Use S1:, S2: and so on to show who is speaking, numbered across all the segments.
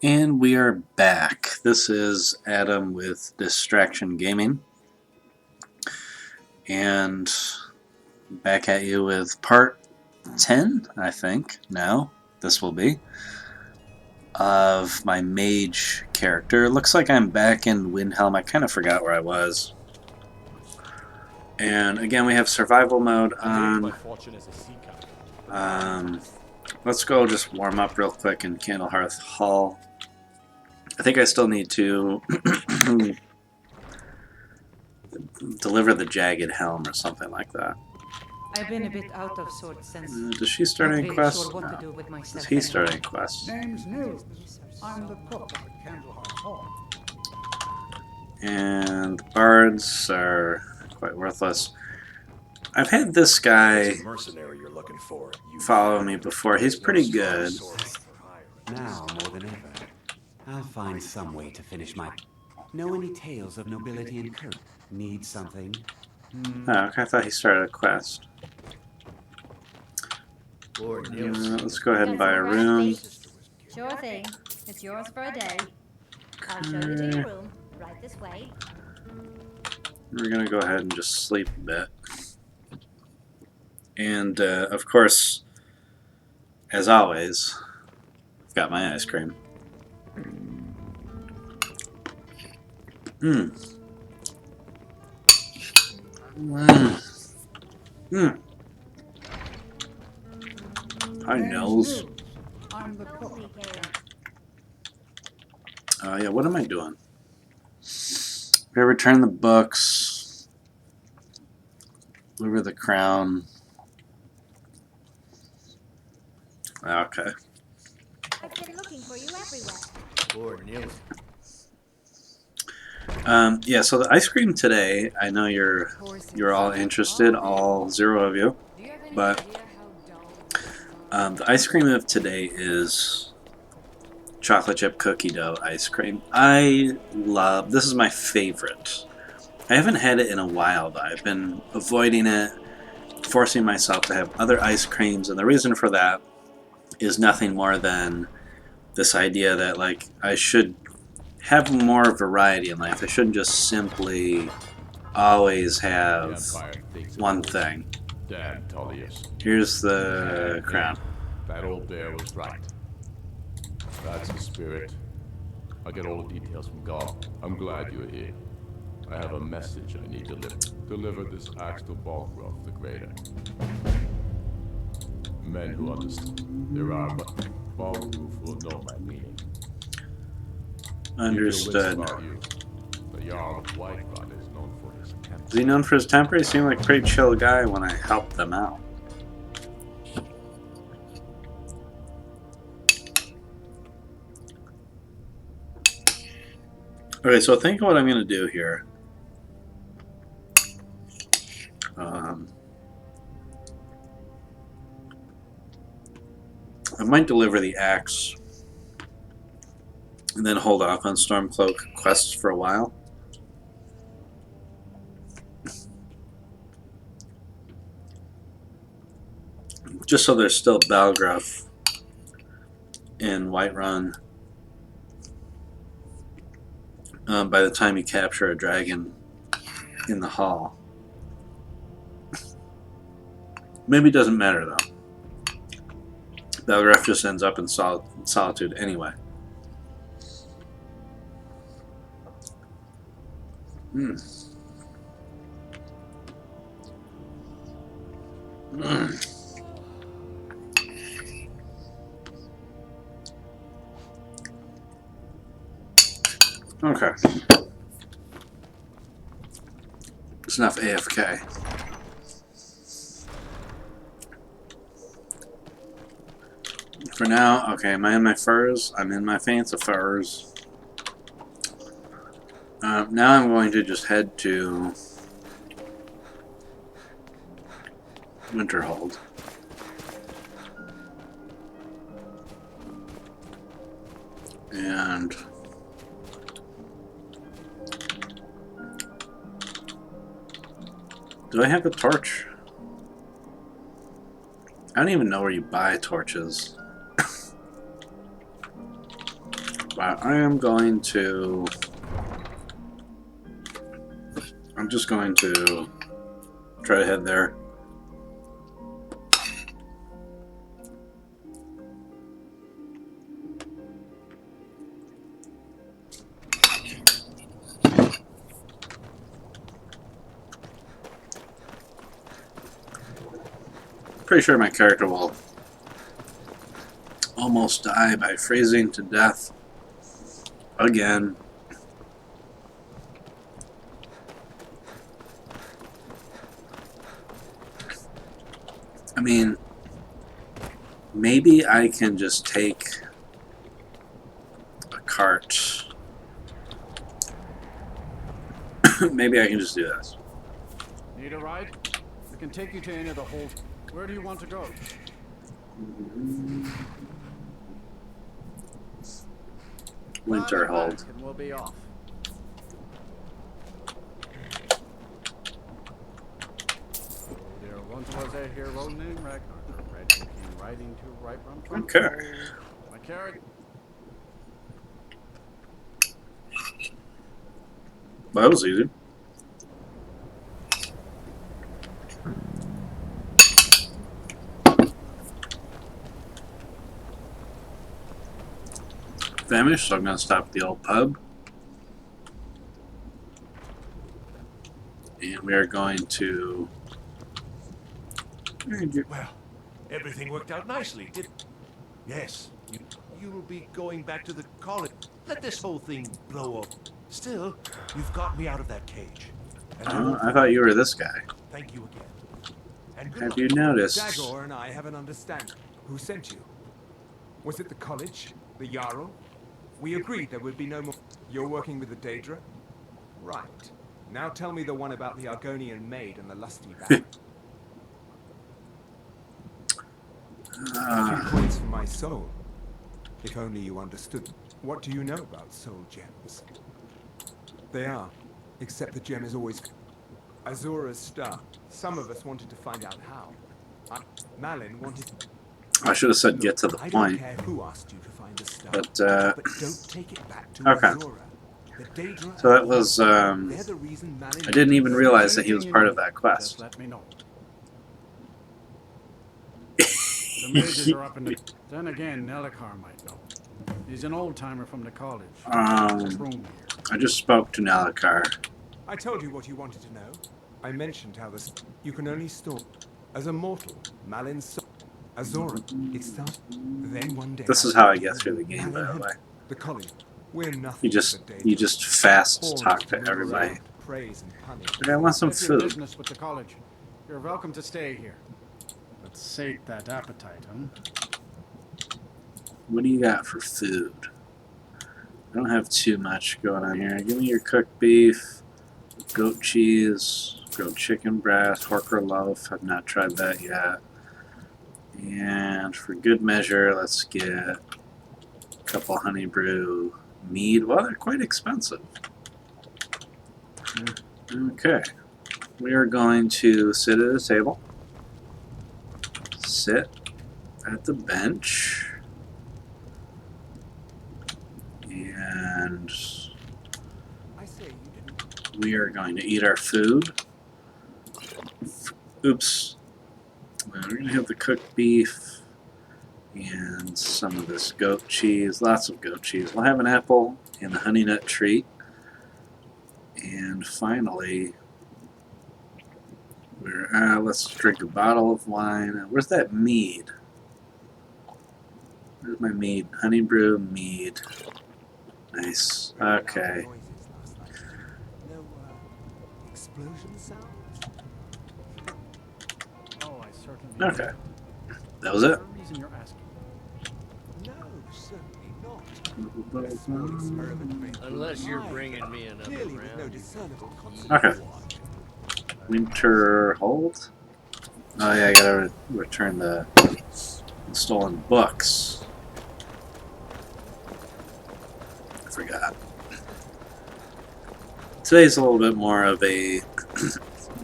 S1: And we are back. This is Adam with Disssssstraktion Gaming. And back at you with part 10, I think, now, this will be, of my mage character. It looks like I'm back in Windhelm. I kind of forgot where I was. And again, we have survival mode on. Let's go just warm up real quick in Candlehearth Hall. I think I still need to deliver the jagged helm or something like that.
S2: I've been a bit out of sorts since.
S1: Does she start any quests?
S2: Sure what
S1: No.
S2: to do with myself
S1: Does he start
S2: anymore.
S1: any quests?
S3: Name's Nils. I'm the cook at Candlehearth Hall.
S1: And bards are quite worthless. I've had this guy
S4: mercenary you're looking for.
S1: follow me before. He's pretty good.
S5: Now more than ever, I'll find some way to finish my... Know any tales of nobility and courage? Need something?
S1: Oh, okay, I thought he started a quest. Let's go ahead and buy a room.
S6: Sure thing. It's yours for a day. I'll show you to your room. Right this way.
S1: We're gonna go ahead and just sleep a bit. And, of course, as always, I've got my ice cream. Mmm. Mmm. Mmm. Hi, Nils.
S3: I'm the cook.
S1: Yeah, what am I doing? We return the books. Deliver the crown. Okay.
S6: I've been looking for you everywhere.
S4: Lord Nils.
S1: Yeah, so the ice cream today, I know you're all interested, all 0 of you, but the ice cream of today is chocolate chip cookie dough ice cream. This is my favorite. I haven't had it in a while, though. I've been avoiding it, forcing myself to have other ice creams, and the reason for that is nothing more than this idea that, like, I should have more variety in life. I shouldn't just simply always have one thing.
S7: Damn, Tullius.
S1: Here's the crown.
S7: That old bear was right. That's the spirit. I get all the details from God. I'm glad you're here. I have a message I need to deliver this axe to Balgrove the Greater. Men who understand. There are, but Balgrove will know my meaning.
S1: Understood.
S7: The Jarl of Whiterun is known for his temper.
S1: Is he known for his temper? He seemed like a pretty chill guy when I helped them out. Okay, so think of what I'm going to do here. I might deliver the axe and then hold off on Stormcloak quests for a while. Just so there's still Balgruuf in Whiterun by the time you capture a dragon in the hall. Maybe it doesn't matter though. Balgruuf just ends up in solitude anyway. Okay. It's enough AFK. For now, okay, am I in my furs? I'm in my fancy furs. Now I'm going to just head to Winterhold. And do I have a torch? I don't even know where you buy torches. But I'm just going to try to head there. Pretty sure my character will almost die by freezing to death again. I mean, maybe I can just take a cart. Maybe I can just do this.
S3: Need a ride? I can take you to any of the holes. Where do you want to go?
S1: Winterhold.
S3: And we'll be off. There once was a hero named Ragnar. Red came riding to right from
S1: Okay.
S3: My carrot.
S1: Well, that was easy. Famished, so I'm going to stop at the old pub. And we are going to...
S8: Well, everything worked out nicely, did it? Yes, you'll be going back to the college. Let this whole thing blow up. Still, you've got me out of that cage. And
S1: I thought you were this guy.
S8: thank you again. And good
S1: Have
S8: luck.
S1: you noticed?
S9: Dagor and I have an understanding. Who sent you? Was it the college? The Jarl? We agreed there would be no more... You're working with the Daedra? Right. Now tell me the one about the Argonian maid and the lusty bag. 2 points for my soul. If only you understood. What do you know about soul gems? They are, except the gem is always... Azura's star. Some of us wanted to find out how. Malin wanted...
S1: I should have said get to the
S9: I
S1: point.
S9: don't care who asked you to find the star,
S1: But,
S9: don't take it back to
S1: okay.
S9: Azura. The Daedra
S1: So that was,
S9: they're the reason Malin...
S1: I didn't even realize that he was part of that
S3: Just
S1: quest.
S3: let me know. The mages are up in the... Then again, Nelikar might know. He's an old-timer from the college. There's room here.
S1: I just spoke to Nalikar.
S9: I told you what you wanted to know. I mentioned how this... You can only store... As a mortal, Malin's soul... Azura, it started. Then one day...
S1: This is how I get through the game, by the way.
S9: The college. We're nothing.
S1: You just fast talk to everybody.
S9: Praise and punish.
S1: Okay, I want some
S3: That's your
S1: food.
S3: business with the college. You're welcome to stay here. Let's sate that appetite, huh?
S1: What do you got for food? I don't have too much going on here. Give me your cooked beef, goat cheese, grilled chicken breast, Horker loaf. I've not tried that yet. And for good measure, let's get a couple honey brew mead. Well, they're quite expensive. Okay. We are going to sit at a table. Sit at the bench. And
S9: I say you didn't.
S1: we are going to eat our food. Oops. We're going to have the cooked beef and some of this goat cheese. Lots of goat cheese. We'll have an apple and a honey nut treat. And finally, let's drink a bottle of wine. Where's that mead? Where's my mead? Honey brew mead. Nice. Okay.
S9: No explosion sounds?
S3: Oh, I certainly...
S1: Okay. That was it.
S3: For a reason you're asking.
S9: No, certainly not. A small experiment made
S4: Unless you're
S9: mine.
S4: bringing me another
S9: Clearly with no
S4: round.
S9: discernible
S1: Okay.
S9: consequence.
S1: Winter hold. Oh yeah, I gotta return the stolen books. I forgot. Today's a little bit more of a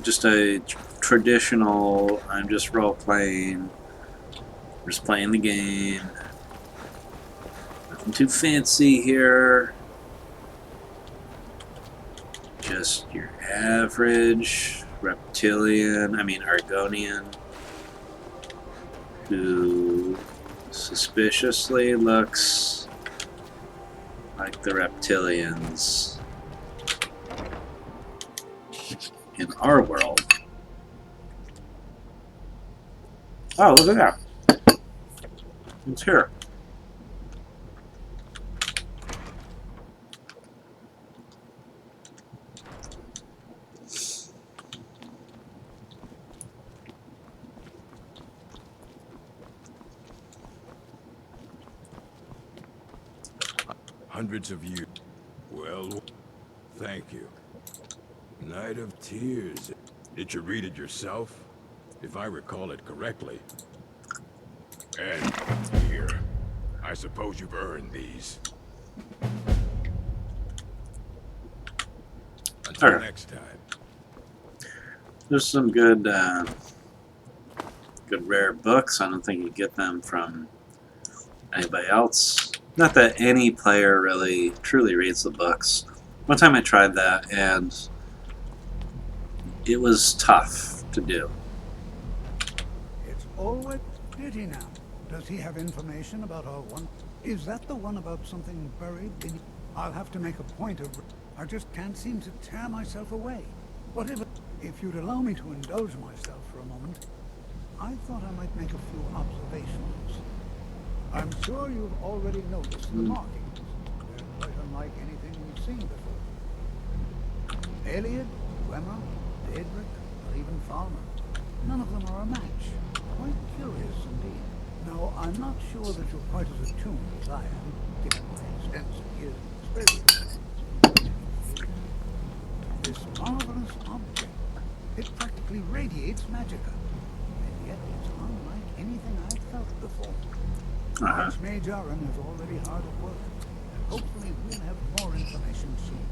S1: just a traditional. I'm just role playing. Just playing the game. Nothing too fancy here. Just your average reptilian, Argonian, who suspiciously looks like the reptilians in our world. Oh, look at that. It's here.
S10: Hundreds of you. Well, thank you. Night of Tears. Did you read it yourself? If I recall it correctly. And here. I suppose you've earned these. Until
S1: Alright.
S10: next time.
S1: There's some good, good rare books. I don't think you get them from anybody else. Not that any player really truly reads the books. One time I tried that, and it was tough to do.
S11: It's always pity now. Does he have information about our one? Is that the one about something buried in? I'll have to make a point of. I just can't seem to tear myself away. Whatever. If you'd allow me to indulge myself for a moment, I thought I might make a few observations. I'm sure you've already noticed the markings. They're quite unlike anything we've seen before. Eliad, Wemmer, Daedric, or even Falmer. None of them are a match. Quite curious indeed. Now, I'm not sure that you're quite as attuned as I am, given my extensive years of experience. This marvelous object, it practically radiates magicka. And yet it's unlike anything I've felt before. Archmage Aaron is already hard at work, and hopefully we'll have more information soon.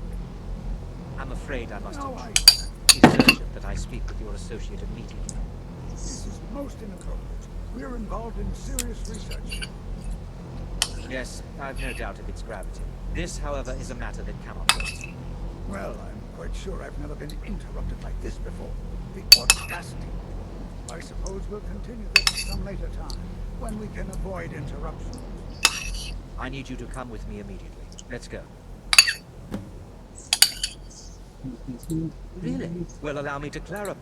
S12: I'm afraid I must
S11: No,
S12: have. It is urgent that I speak with your associate immediately.
S11: This is most inappropriate. We're involved in serious research.
S12: Yes, I've no doubt of its gravity. This, however, is a matter that cannot wait.
S11: Well, I'm quite sure I've never been interrupted like this before. The audacity. I suppose we'll continue this at some later time, when we can avoid interruptions.
S12: I need you to come with me immediately. Let's go. Really? Well, allow me to clarify.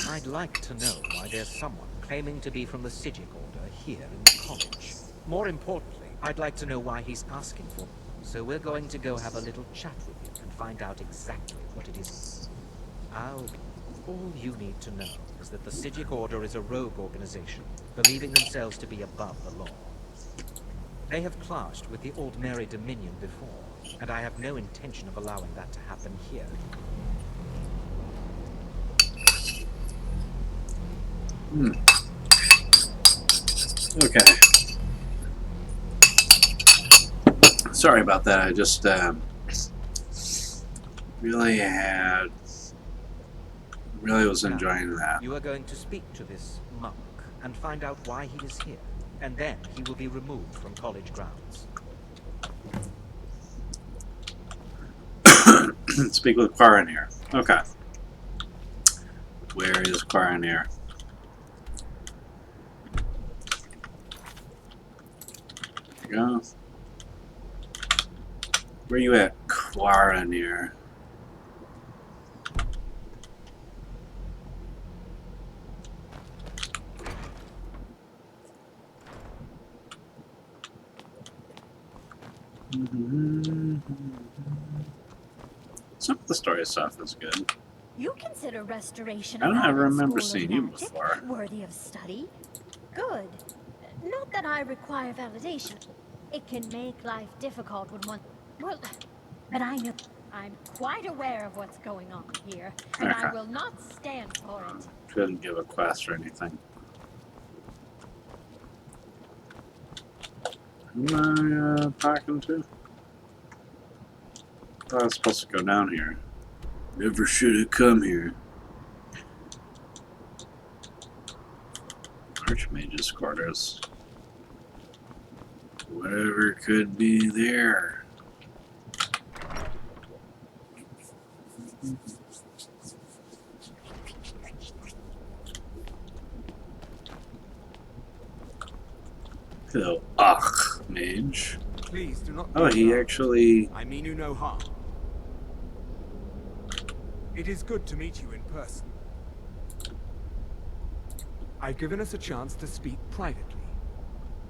S12: I'd like to know why there's someone claiming to be from the Sijic Order here in the college. More importantly, I'd like to know why he's asking for. So we're going to go have a little chat with him and find out exactly what it is. All you need to know is that the Sijic Order is a rogue organization, believing themselves to be above the law. They have clashed with the Old Mary Dominion before, and I have no intention of allowing that to happen here.
S1: Okay. Sorry about that. I just really was enjoying that.
S12: You are going to speak to this monk and find out why he is here, and then he will be removed from college grounds.
S1: Speak with Quaranir. Okay. Where is Quaranir? There you go. Where you at, Quaranir? Some of the story stuff is good.
S6: You consider restoration
S1: I don't
S6: of
S1: ever
S6: Allen's
S1: remember
S6: School of
S1: seeing you
S6: Magic
S1: before.
S6: worthy of study? Good. Not that I require validation. It can make life difficult when one... Well, but I know... I'm quite aware of what's going on here, and I will not stand for it.
S1: Couldn't give a quest or anything. Who am I talking to? I thought I was supposed to go down here. Never should have come here. Archmage's quarters. Whatever could be there. Hello, Mage.
S9: Please do not.
S1: Oh, he actually.
S9: I mean you no harm. It is good to meet you in person. I've given us a chance to speak privately,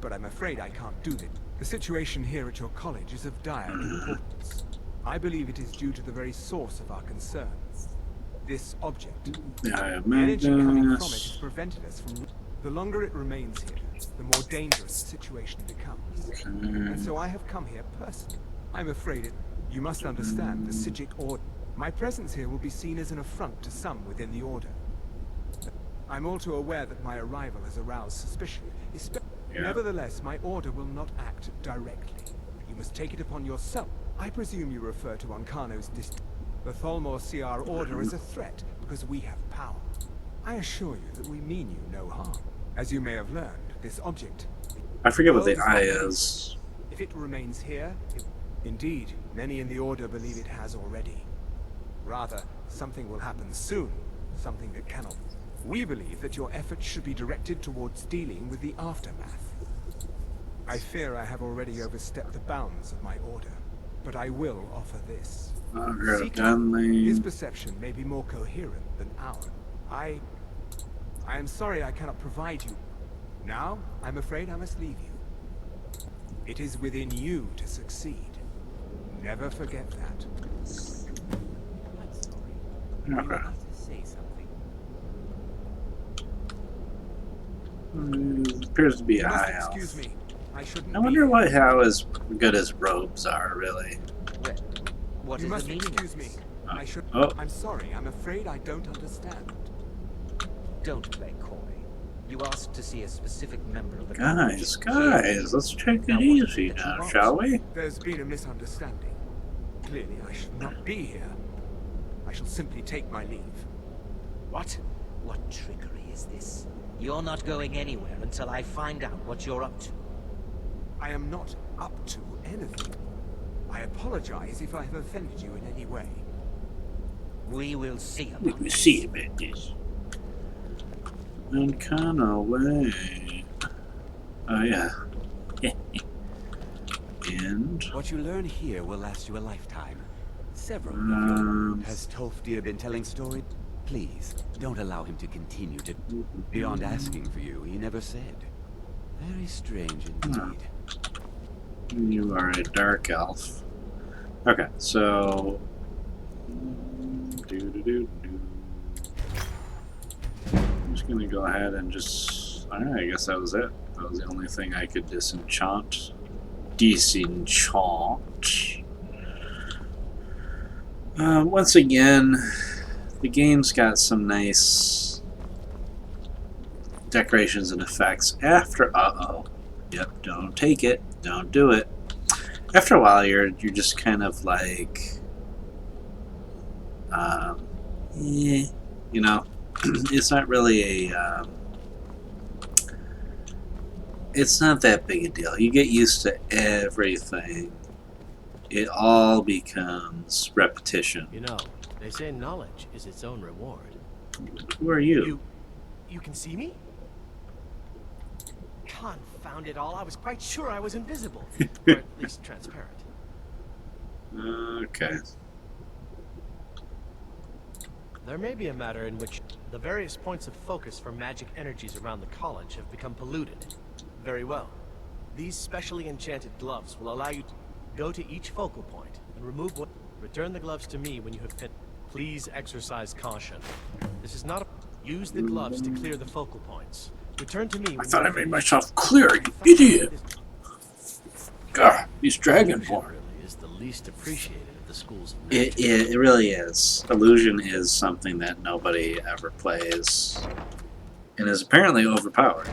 S9: but I'm afraid I can't do that. The situation here at your college is of dire importance. I believe it is due to the very source of our concerns. This object.
S1: Yeah,
S9: The energy coming from it has prevented us from... The longer it remains here, the more dangerous the situation becomes. And so I have come here personally. I'm afraid you must understand the Psijic Order. My presence here will be seen as an affront to some within the Order. I'm all too aware that my arrival has aroused suspicion. Nevertheless, my Order will not act directly. You must take it upon yourself. I presume you refer to Ankano's The Thalmor see our Order as a threat because we have power. I assure you that we mean you no harm. As you may have learned, this object...
S1: I forget what the eye is.
S9: If it remains here, indeed, many in the Order believe it has already. Rather, something will happen soon, something that cannot. We believe that your efforts should be directed towards dealing with the aftermath. I fear I have already overstepped the bounds of my Order, but I will offer this. His perception may be more coherent than ours. I am sorry I cannot provide you. Now, I'm afraid I must leave you. It is within you to succeed. Never forget that.
S5: I'm sorry. You wanted to say something.
S1: Appears to be a
S9: You must
S1: high elf.
S9: excuse me.
S1: I wonder how as good his robes are, really.
S12: What
S9: you
S12: is
S9: must
S12: the meaning
S9: excuse
S12: of
S9: me.
S12: this?
S9: I should.
S1: Oh.
S9: I'm sorry. I'm afraid I don't understand.
S12: Don't play coy. You asked to see a specific member of the
S1: Guys,
S12: college.
S1: let's take
S12: Now,
S1: it
S12: what
S1: easy
S12: did you
S1: now,
S12: want?
S1: shall we?
S9: There's been a misunderstanding. Clearly, I should not be here. I shall simply take my leave.
S12: What? What trickery is this? You're not going anywhere until I find out what you're up to.
S9: I am not up to anything. I apologize if I have offended you in any way.
S12: We will see about
S1: We will see about this. And kind of way. Oh yeah. And
S5: What you learn here will last you a lifetime. Several. Has Tolfdir been telling stories? Please, don't allow him to continue to... Beyond asking for you, he never said. Very strange indeed.
S1: You are a dark elf. Okay, so I'm just gonna go ahead and just. Alright, I guess that was it. That was the only thing I could disenchant. Once again, the game's got some nice decorations and effects. After yep, don't take it, don't do it. After a while, you're just kind of like, you know, it's not really a, it's not that big a deal. You get used to everything. It all becomes repetition.
S13: You know, they say knowledge is its own reward.
S1: Who are you?
S13: You can see me? Confound it all, I was quite sure I was invisible. Or at least transparent.
S1: Okay.
S13: There may be a matter in which the various points of focus for magic energies around the college have become polluted. Very well. These specially enchanted gloves will allow you to go to each focal point and remove what... Return the gloves to me when you have finished. Please exercise caution. This is not a... Use the gloves to clear the focal points. Return to me when
S1: I thought
S13: you
S1: I
S13: have
S1: made
S13: finished.
S1: myself clear, you idiot! God, these Dragonborn.
S13: Really is the least appreciated of the schools of magic.
S1: It really is. Illusion is something that nobody ever plays, and is apparently overpowered.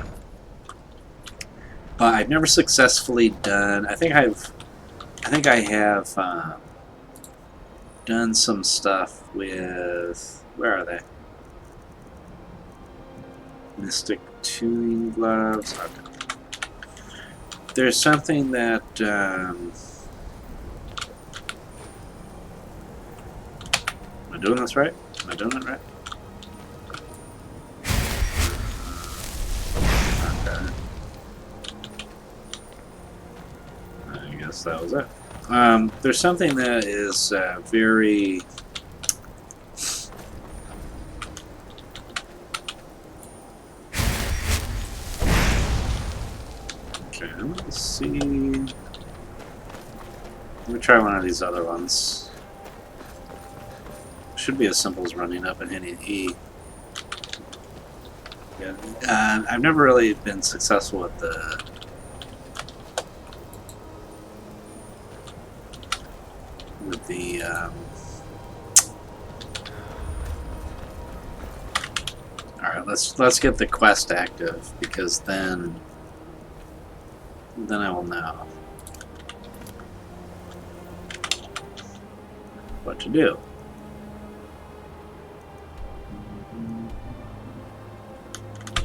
S1: But I've never successfully done. I think I have done some stuff with. Where are they? Mystic tuning gloves. Okay. there's something that am I doing this right? Am I doing it right? Okay. I guess that was it. There's something that is very okay. Let's see. Let me try one of these other ones. Should be as simple as running up and hitting E. Yeah. I've never really been successful with the all right, let's get the quest active, because then I will know what to do.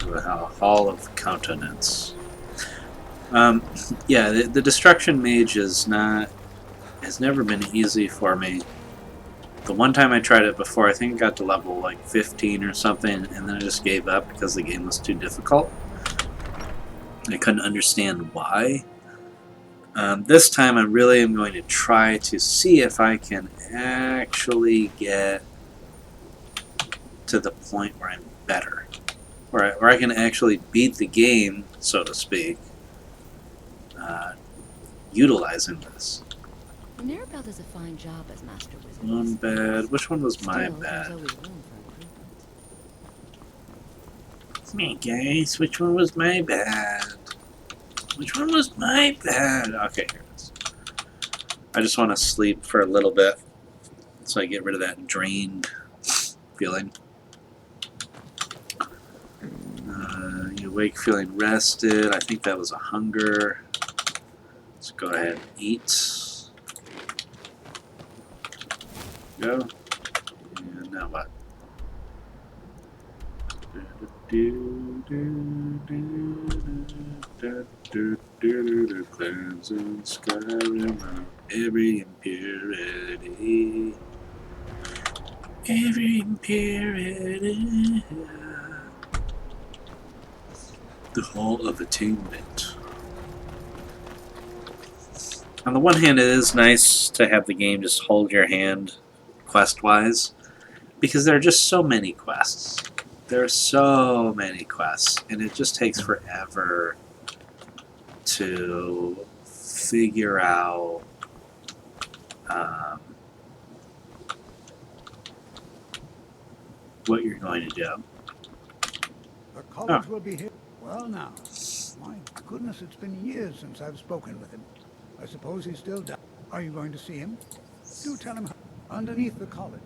S1: The Hall of Countenance. Yeah, the Destruction Mage has never been easy for me. The one time I tried it before, I think I got to level like 15 or something, and then I just gave up because the game was too difficult. I couldn't understand why. This time I really am going to try to see if I can actually get to the point where I'm better. Where I can actually beat the game, so to speak, utilizing this.
S14: Mirabelle does a fine job as Master Wizard.
S1: One bad. Which one was my
S14: Still,
S1: bad?
S14: there's always room for improvement.
S1: It's me, guys. Which one was my bad? Which one was my bad? Okay, here it is. I just want to sleep for a little bit, so I get rid of that drained feeling. You wake feeling rested. I think that was a hunger. Let's go ahead and eat. Go. And now what? Cleansing Skyrim of every impurity. Every impurity. The Hall of Attainment. On the one hand, it is nice to have the game just hold your hand quest-wise, because there are just so many quests. There are so many quests, and it just takes forever to figure out what you're going to do.
S11: The college will be here. Well now, my goodness, it's been years since I've spoken with him. I suppose he's still down. Are you going to see him? Do tell him underneath the college.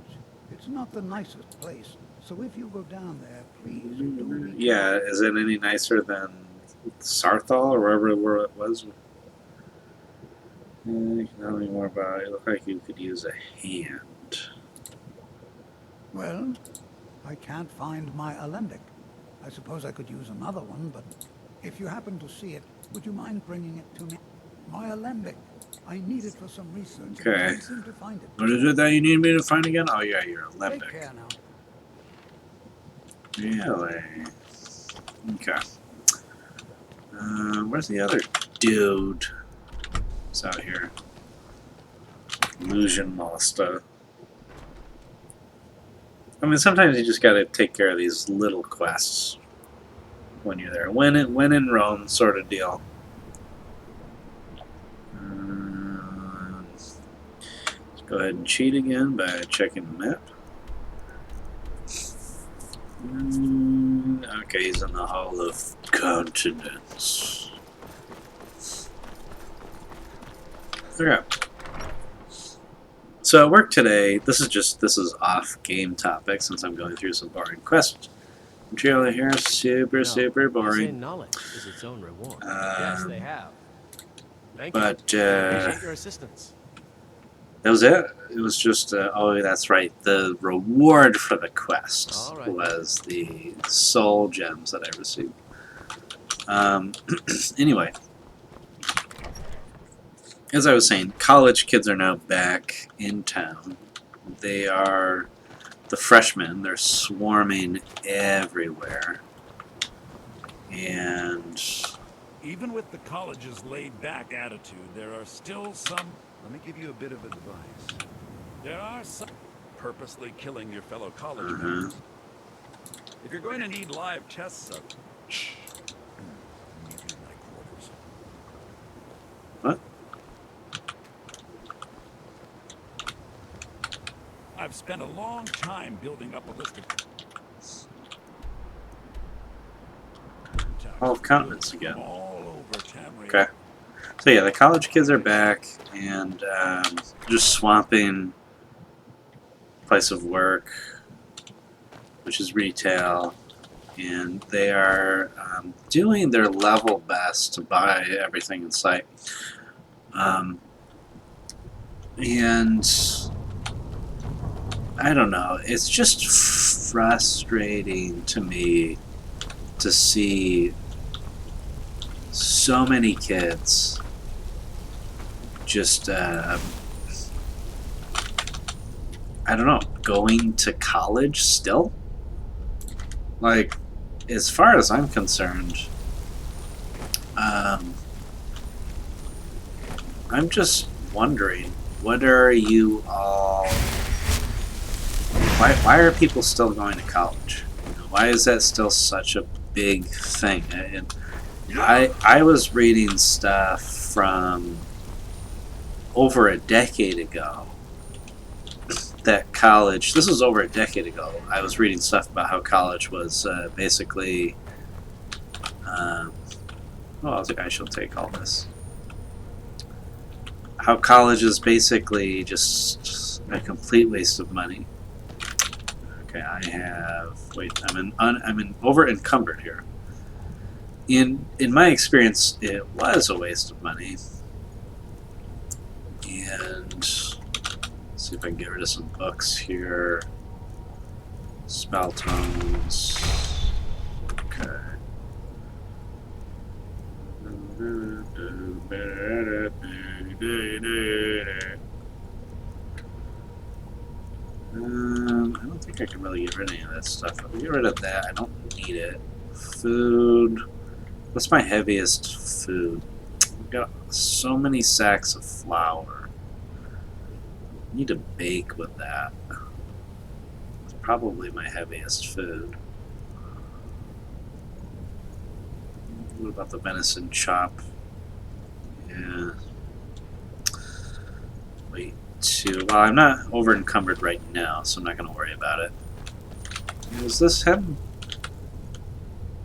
S11: It's not the nicest place, so if you go down there, please do.
S1: Yeah, is it any nicer than Sarthal or wherever it was? You can tell me more about it. It looked like you could use a hand.
S11: Well, I can't find my alembic. I suppose I could use another one, but if you happen to see it, would you mind bringing it to me? My alembic. I need it for some research.
S1: Okay.
S11: I can't seem to find it.
S1: What is it that you need me to find again? Oh yeah, your
S11: Take
S1: alembic.
S11: care now.
S1: Really? Okay. Where's the other dude? It's out here. Illusion Master. I mean, sometimes you just gotta take care of these little quests when you're there. When in Rome, sort of deal. Let's go ahead and cheat again by checking the map. Okay, he's in the Hall of Countenance. Okay. So at work today, this is off game topic since I'm going through some boring quest material here. Super
S13: Saying
S1: boring.
S13: knowledge is its own reward. Yes, they have. Thank
S1: But
S13: you. Appreciate your assistance.
S1: that was it. It was just oh, that's right. The reward for the quest
S13: Alright.
S1: was the soul gems that I received. Anyway, as I was saying, college kids are now back in town. They are the freshmen. They're swarming everywhere. And
S15: even with the college's laid-back attitude, there are still some... Let me give you a bit of advice. There are some purposely killing your fellow college members. If you're going to need live tests of... Shh. Meet me in my quarters.
S1: What?
S15: I've spent a long time building up a list of...
S1: Hall of Countenance again.
S15: all over Tamriel.
S1: Okay. So yeah, the college kids are back and just swamping place of work, which is retail, and they are doing their level best to buy everything in sight. And I don't know, it's just frustrating to me to see so many kids just I don't know, going to college still. Like, as far as I'm concerned, I'm just wondering, what are you all... Why are people still going to college? You know, why is that still such a big thing? And I was reading stuff from over a decade ago that college, this was over a decade ago, I was reading stuff about how college was basically, I think I shall take all this. How college is basically just a complete waste of money. Okay, I have, wait, I'm in over encumbered here. In my experience, it was a waste of money. And let's see if I can get rid of some books here. Spell tones. Okay. I don't think I can really get rid of any of that stuff. If I get rid of that, I don't need it. Food. What's my heaviest food? I've got so many sacks of flour. I need to bake with that. It's probably my heaviest food. What about the venison chop? Yeah. Wait, well, I'm not over encumbered right now, so I'm not going to worry about it. Is this him?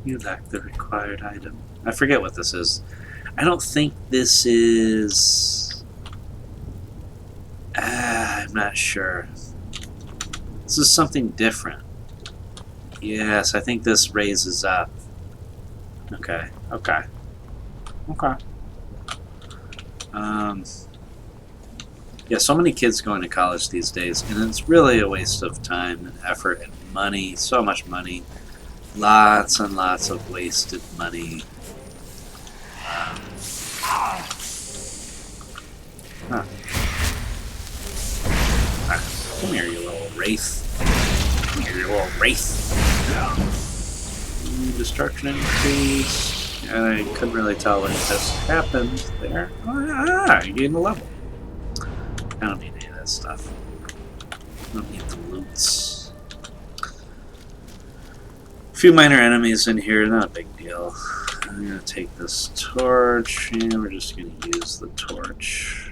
S1: You lack the required item. I forget what this is. I don't think this is... I'm not sure. This is something different. Yes, I think this raises up. Okay, okay. Okay. Yeah, so many kids going to college these days, and it's really a waste of time and effort and money. So much money. Lots and lots of wasted money. Come here, you little wraith. Come here, you little wraith. Destruction increase. I couldn't really tell what just happened there. You gained a level. I don't need any of that stuff. I don't need the loots. A few minor enemies in here, not a big deal. I'm going to take this torch, and we're just going to use the torch.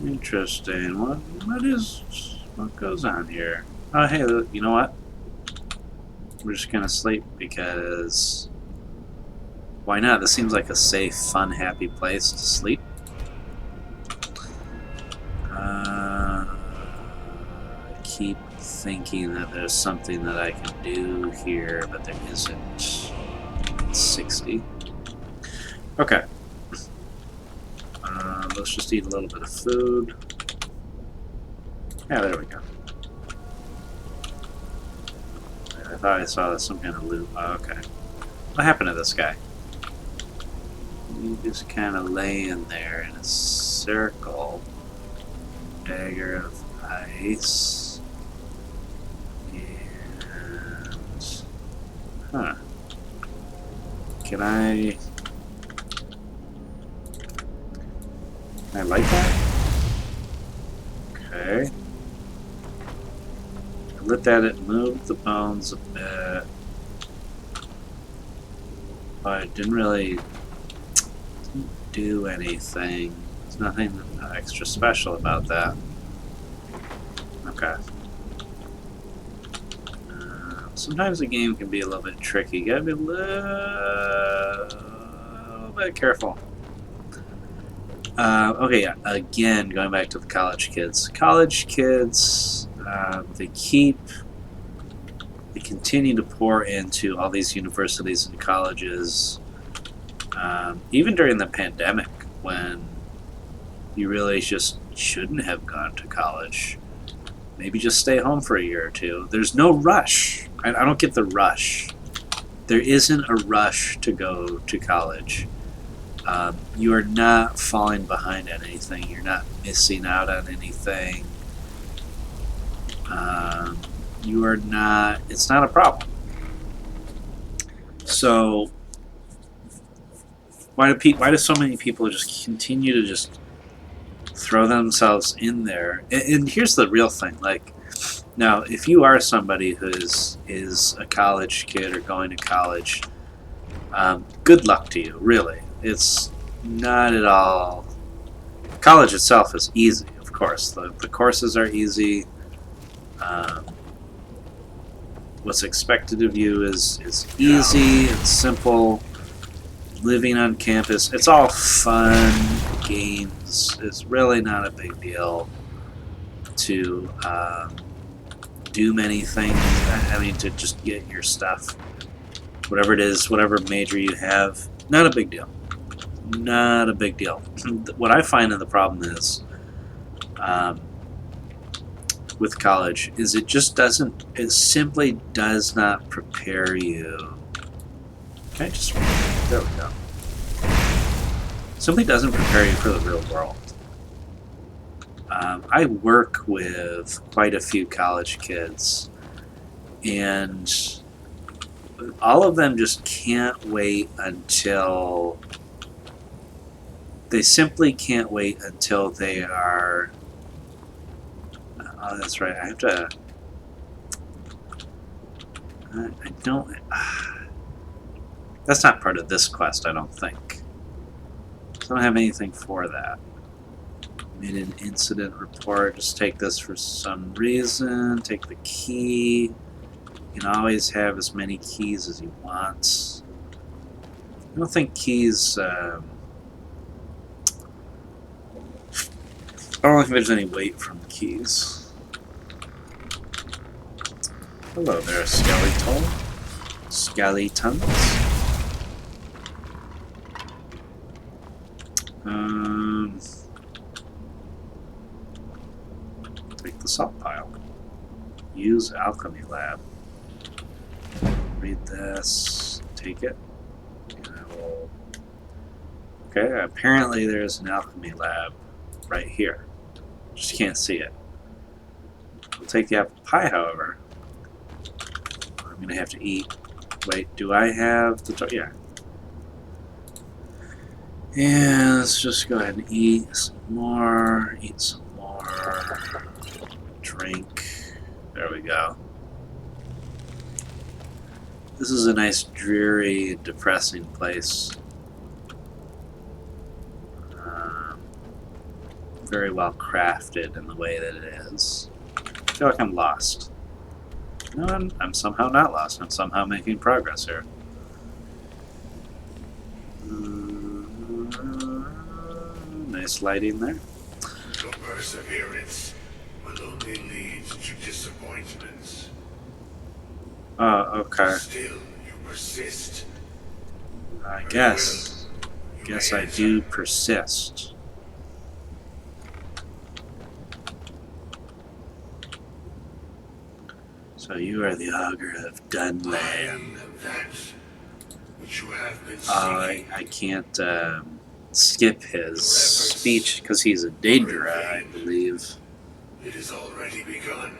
S1: Interesting. What goes on here? Oh, hey, you know what? We're just going to sleep because... Why not? This seems like a safe, fun, happy place to sleep. I keep thinking that there's something that I can do here, but there isn't. It's 60. Okay. Let's just eat a little bit of food. Yeah, there we go. I thought I saw some kind of loot. Oh, okay. What happened to this guy? He just kind of laying there in a circle. Dagger of ice. And... Huh. Can I like that? Okay. I looked at it, moved the bones a bit. But it didn't really do anything. There's nothing extra special about that. Okay. Sometimes the game can be a little bit tricky. You gotta be a little bit careful. Okay, yeah. Again, going back to the college kids. College kids, they continue to pour into all these universities and colleges. Even during the pandemic, when you really just shouldn't have gone to college. Maybe just stay home for a year or two. There's no rush. I don't get the rush. There isn't a rush to go to college. You are not falling behind on anything. You're not missing out on anything. You are not... It's not a problem. So... Why do so many people just continue to just throw themselves in there? And here's the real thing. Like, now, if you are somebody who is a college kid or going to college, good luck to you, really. It's not at all... College itself is easy, of course. The courses are easy. What's expected of you is easy and simple. Living on campus, it's all fun, games. It's really not a big deal to do many things. I mean, to just get your stuff. Whatever it is, whatever major you have, not a big deal. Not a big deal. What I find in the problem is, with college, is it simply does not prepare you. Can I just... There we go. Simply doesn't prepare you for the real world. I work with quite a few college kids, and all of them just can't wait until... They simply can't wait until they are... Oh, that's right. I have to... I don't... That's not part of this quest, I don't think. I don't have anything for that. Made an incident report. Just take this for some reason. Take the key. You can always have as many keys as you want. I don't think keys... I don't think there's any weight from keys. Hello there, skeleton. Skeletons. Take the salt pile. Use alchemy lab. Read this. Take it. And I will... Okay, apparently there's an alchemy lab right here. Just can't see it. We'll take the apple pie, however. I'm gonna have to eat. Wait, do I have the... Yeah. And let's just go ahead and eat some more. Eat some more. Drink. There we go. This is a nice, dreary, depressing place. Very well crafted in the way that it is. I feel like I'm lost. No, I'm somehow not lost. I'm somehow making progress here. Nice lighting there.
S16: Your perseverance will only lead to disappointments.
S1: Okay.
S16: Still, you persist.
S1: I guess. Guess I do persist. So you are the Augur of Dunland.
S16: That which you have been
S1: I can't skip his speech because he's a danger, I believe.
S16: It has already begun.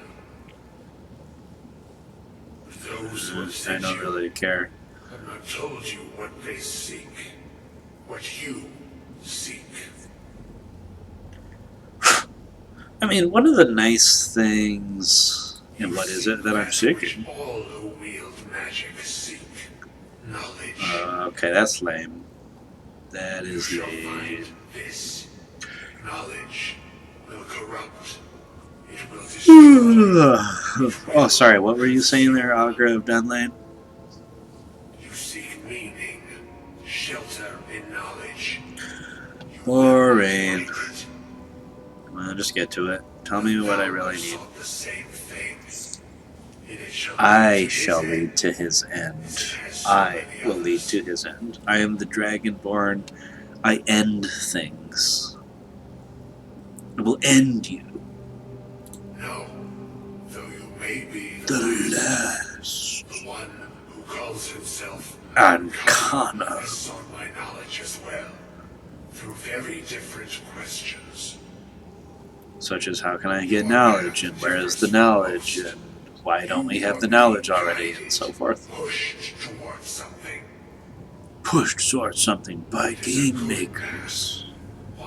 S16: Those who have
S1: I
S16: sent
S1: don't
S16: you
S1: really care.
S16: have not told you what they seek. What you seek.
S1: I mean, one of the nice things, and what is it that I'm seeking?
S16: All who wield magic seek knowledge.
S1: Okay, that's lame. That is
S16: You shall
S1: lame.
S16: find this. Knowledge will corrupt. It will destroy.
S1: Oh, sorry, what were you saying there, Augur of Dunlane?
S16: You seek meaning, shelter in knowledge.
S1: Boring. Come on, just get to it. Tell me what I really need.
S16: The same thing. And it shall
S1: I shall lead to his end. I will lead to his end. I am the Dragonborn. I end things. I will end you.
S16: No. Though you may be
S1: The last.
S16: the one who calls himself
S1: Ancana.
S16: I sought my knowledge as well. Through very different questions.
S1: Such as, how can I get knowledge, and where is the knowledge, and why don't we have the knowledge already, and so forth.
S16: Pushed towards something.
S1: Pushed towards something by game makers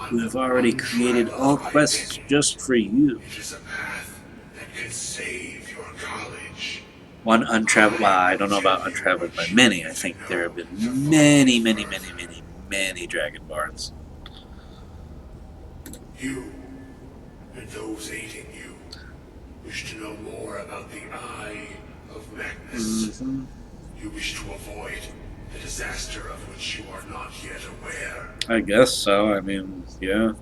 S1: who have already created all quests just for you.
S16: It is a path that can save your college.
S1: One untraveled, well, I don't know about untraveled by many. I think there have been many, many, many, many, many Dragonborns.
S16: You and those aiding you wish to know more about the Eye of Magnus. You wish to avoid the disaster of which you are not yet aware.
S1: I guess so. I mean, yeah.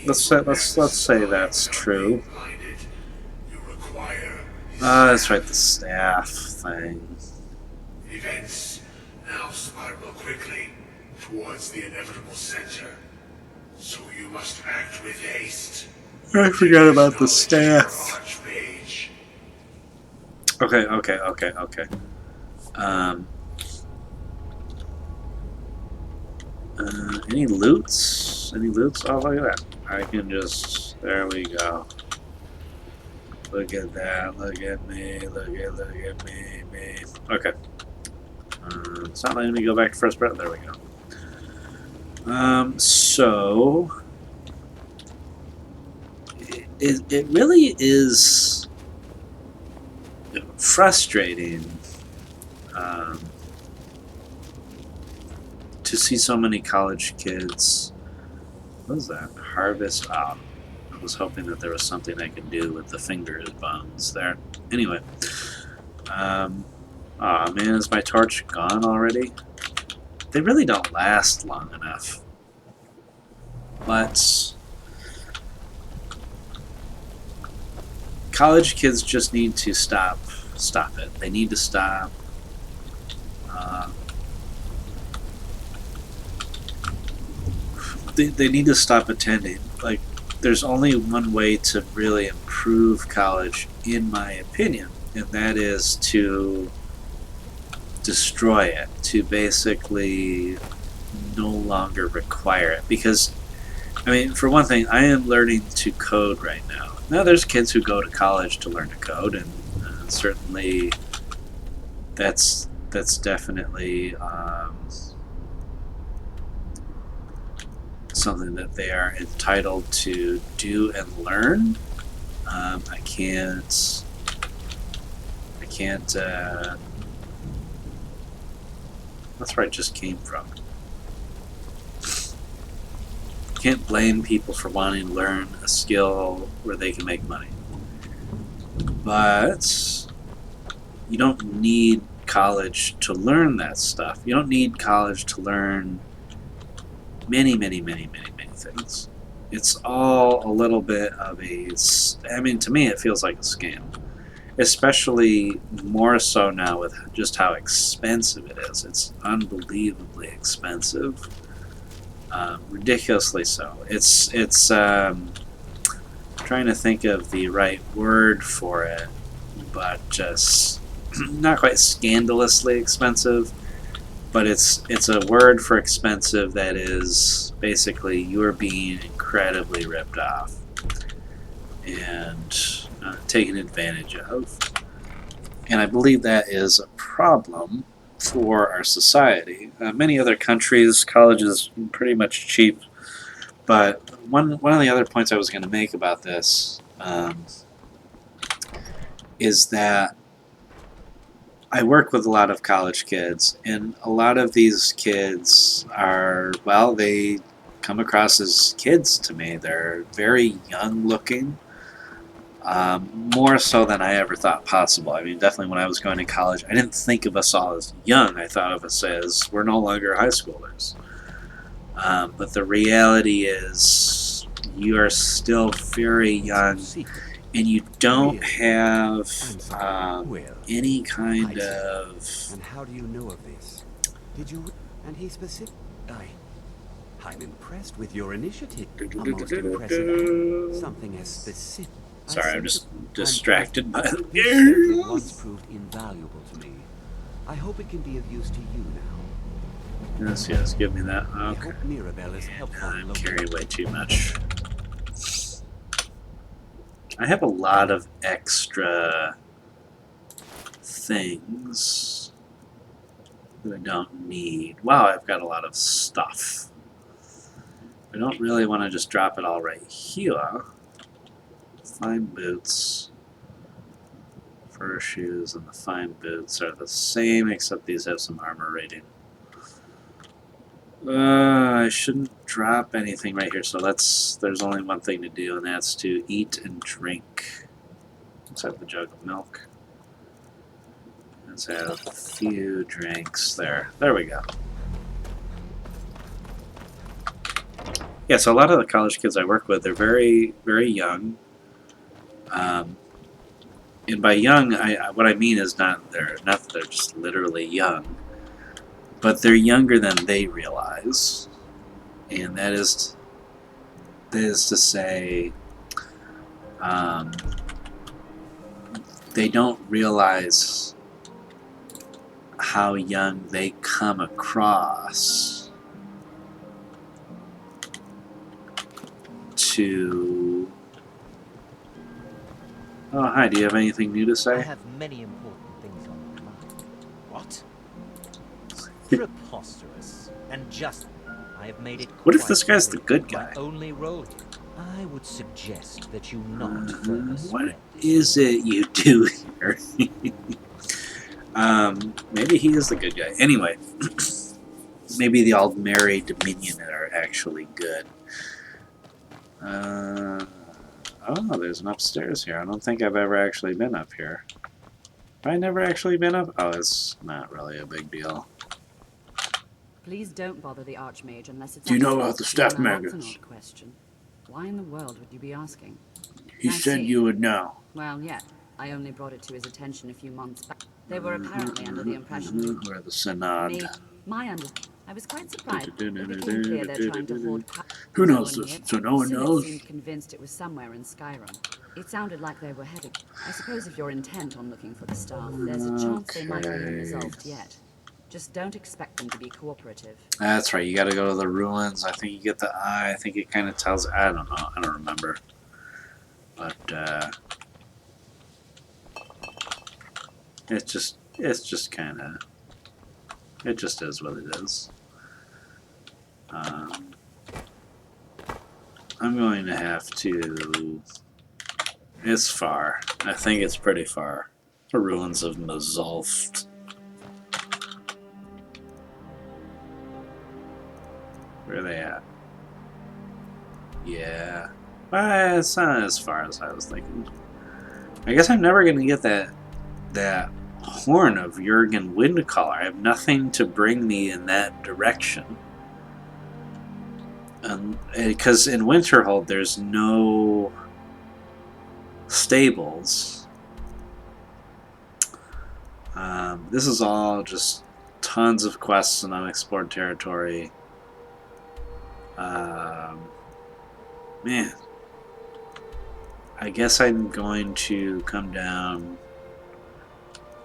S1: Let's say that's true. That's right, the staff thing.
S16: Events now spiral quickly towards the inevitable center. So you must act with haste.
S1: I forgot about the staff. Okay. Any loots? Any loots? Oh, look at that. I can just... There we go. Look at that. Look at me. Look at me. Okay. It's not letting me go back to first breath. There we go. So... It really is frustrating to see so many college kids. What is that? Harvest out. I was hoping that there was something I could do with the fingers bones there. Anyway. Aw, man, is my torch gone already? They really don't last long enough. But college kids just need to stop it. They need to stop they need to stop attending. Like, there's only one way to really improve college, in my opinion, and that is to destroy it, to basically no longer require it. Because, I mean, for one thing, I am learning to code right now. Now, there's kids who go to college to learn to code, and certainly that's definitely something that they are entitled to do and learn. I can't. That's where I just came from. Can't blame people for wanting to learn a skill where they can make money. But you don't need college to learn that stuff. You don't need college to learn many things. It's all a little bit of a... I mean, to me, it feels like a scam. Especially more so now with just how expensive it is. It's unbelievably expensive. Ridiculously so. It's trying to think of the right word for it, but just not quite scandalously expensive. but it's a word for expensive that is basically you're being incredibly ripped off and taken advantage of. And I believe that is a problem for our society. Many other countries, college is pretty much cheap, but one of the other points I was going to make about this is that I work with a lot of college kids, and a lot of these kids are, well, they come across as kids to me. They're very young looking, more so than I ever thought possible. I mean, definitely when I was going to college, I didn't think of us all as young. I thought of us as we're no longer high schoolers. But the reality is you are still very young, and you don't have any kind of...
S5: And how do you know of this? Did you... And he specific... I'm impressed with your initiative. A most impressive... Something as specific...
S1: Sorry, I'm just distracted by the
S5: game. It once proved invaluable to me. I hope it can be of use to you now.
S1: Yes, give me that. Okay.
S5: I hope Mirabelle is helpful.
S1: I'm carrying way too much. I have a lot of extra things that I don't need. Wow, I've got a lot of stuff. I don't really want to just drop it all right here. Fine boots, fur shoes, and the fine boots are the same, except these have some armor rating. I shouldn't drop anything right here, so there's only one thing to do, and that's to eat and drink. Let's have the jug of milk. Let's have a few drinks there. There we go. Yeah, so a lot of the college kids I work with, they're very, very young. And by young, what I mean is not that they're just literally young, but they're younger than they realize, and that is to say, they don't realize how young they come across to... Oh, hi, do you have anything new to say?
S12: I have many important things on my mind. What? Preposterous. And just... I have made it
S1: What if this guy's the good guy?
S12: My only role here. I would suggest that you not further
S1: What is it you do here? Maybe he is the good guy. Anyway, maybe the Aldmeri Dominion are actually good. Oh, there's an upstairs here. I don't think I've ever actually been up here. Have I never actually been up? Oh, it's not really a big deal.
S17: Please don't bother the Archmage unless it's...
S1: Do you know about the staff maggots?
S17: That's an odd question. Why in the world would you be asking?
S1: He said you would know.
S17: Well, yeah. I only brought it to his attention a few months back. They were apparently under the impression...
S1: We're the Synod.
S17: My understanding. I was quite surprised. It became clear they're trying to hoard...
S1: Who knows this? So no one knows?
S17: Seemed convinced it was somewhere in Skyrim. It sounded like they were headed... I suppose if you're intent on looking for the staff, there's a chance they might be unresolved yet. Just don't expect them to be cooperative.
S1: That's right, you gotta go to the ruins. I think you get the eye. I think it kind of tells... I don't know. I don't remember. But, it's just kind of... It just is what it is. I'm going to have to... It's far. I think it's pretty far. The ruins of Mazulft. Where are they at? Yeah. It's not as far as I was thinking. I guess I'm never going to get that horn of Jurgen Windcaller. I have nothing to bring me in that direction. Because in Winterhold there's no stables. This is all just tons of quests in unexplored territory. Man, I guess I'm going to come down.